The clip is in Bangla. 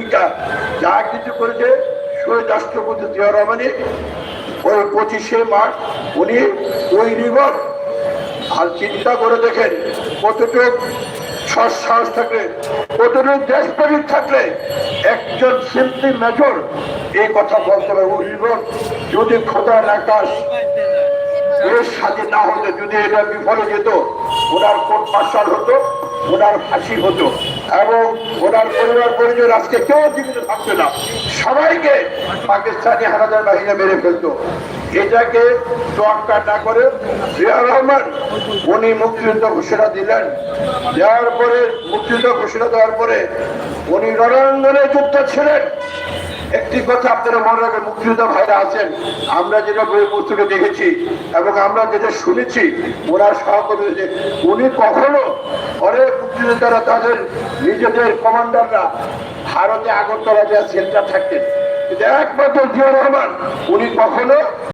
ভূমিকা যা কিছু করেছে শহীদ রাষ্ট্রপতি জিয়া রহমানই ওই 25শে মার্চ উনি ওই রিভর। আর চিন্তা করে দেখেন কতটুক সাহস থাকলে, কতটুক দেশপ্রেমিক থাকলে একজন সিম্পলি মেজর এই কথা বলতে পারে। ওই রিভর যদি খোদার আকাশ এর সাথে না হতো, যদি এটা বিফলে যেত, ওনার কোর্ট মার্শাল হতো, ওনার ফাঁসি হতো এবং ওনার পরিবার পরিজন আজকে কেউ জীবিত থাকতো না, সবাইকে পাকিস্তানি হানাদার বাহিনী মেরে ফেলতো। এটাকে তোয়াক্কা না করে জিয়া রহমান উনি মুক্তিযুদ্ধ ঘোষণা দিলেন। দেওয়ার পরে মুক্তিযুদ্ধ ঘোষণা দেওয়ার পরে উনি রণাঙ্গনে যুদ্ধ ছিলেন। একটি কথা আপনারা মনে রাখবেন, মুক্তিযোদ্ধা ভাইরা আছেন, আমরা যেটা বই পুস্তকে দেখেছি এবং আমরা যেটা শুনেছি ওনার সহকর্মী, উনি কখনো অনেক মুক্তিযোদ্ধারা তাদের নিজেদের কমান্ডাররা ভারতে আগরতলা যে সেন্টার থাকতেন, কিন্তু একমাত্র জিয়া রহমান উনি কখনো